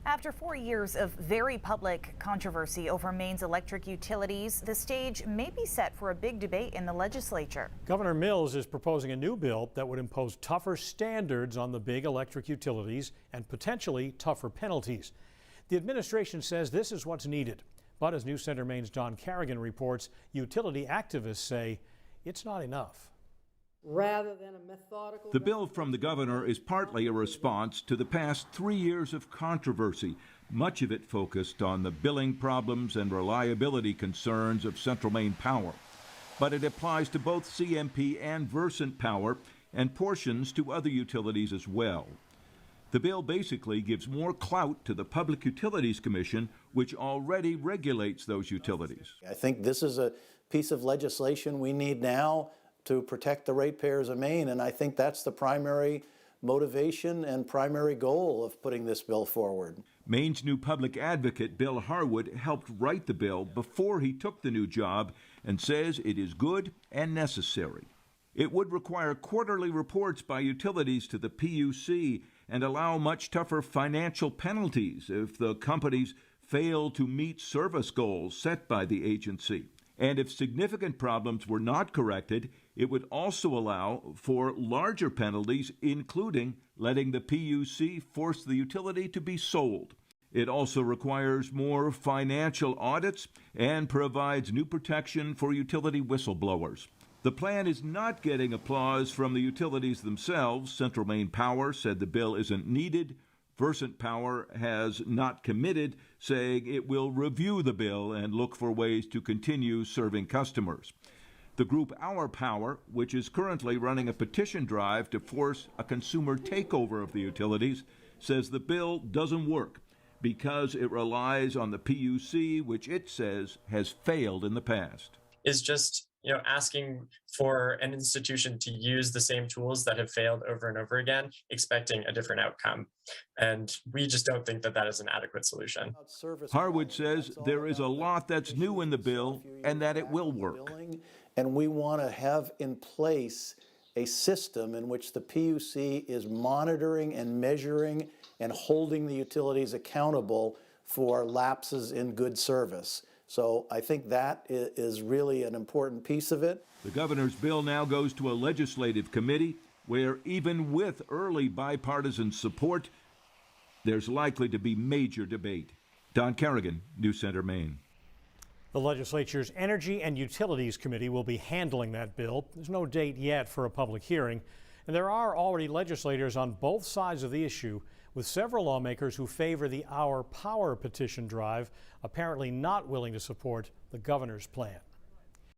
After 4 years of very public controversy over Maine's electric utilities, the stage may be set for a big debate in the legislature. Governor Mills is proposing a new bill that would impose tougher standards on the big electric utilities and potentially tougher penalties. The administration says this is what's needed. But as News Center Maine's Don Carrigan reports, utility activists say it's not enough. Rather than a methodical... The bill from the governor is partly a response to the past 3 years of controversy, much of it focused on the billing problems and reliability concerns of Central Maine Power. But it applies to both CMP and Versant Power and portions to other utilities as well. The bill basically gives more clout to the Public Utilities Commission, which already regulates those utilities. I think this is a piece of legislation we need now to protect the ratepayers of Maine, and I think that's the primary motivation and primary goal of putting this bill forward. Maine's new public advocate, Bill Harwood, helped write the bill before he took the new job and says it is good and necessary. It would require quarterly reports by utilities to the PUC and allow much tougher financial penalties if the companies fail to meet service goals set by the agency. And if significant problems were not corrected, it would also allow for larger penalties, including letting the PUC force the utility to be sold. It also requires more financial audits and provides new protection for utility whistleblowers. The plan is not getting applause from the utilities themselves. Central Maine Power said the bill isn't needed. Versant Power has not committed, saying it will review the bill and look for ways to continue serving customers. The group Our Power, which is currently running a petition drive to force a consumer takeover of the utilities, says the bill doesn't work because it relies on the PUC, which it says has failed in the past. Is just asking for an institution to use the same tools that have failed over and over again, expecting a different outcome. And we just don't think that that is an adequate solution. Harwood says there is a lot that's new in the bill and that it will work. And we want to have in place a system in which the PUC is monitoring and measuring and holding the utilities accountable for lapses in good service. So I think that is really an important piece of it. The governor's bill now goes to a legislative committee where even with early bipartisan support, there's likely to be major debate. Don Carrigan, News Center, Maine. The legislature's Energy and Utilities Committee will be handling that bill. There's no date yet for a public hearing, and there are already legislators on both sides of the issue, with several lawmakers who favor the Our Power petition drive apparently not willing to support the governor's plan.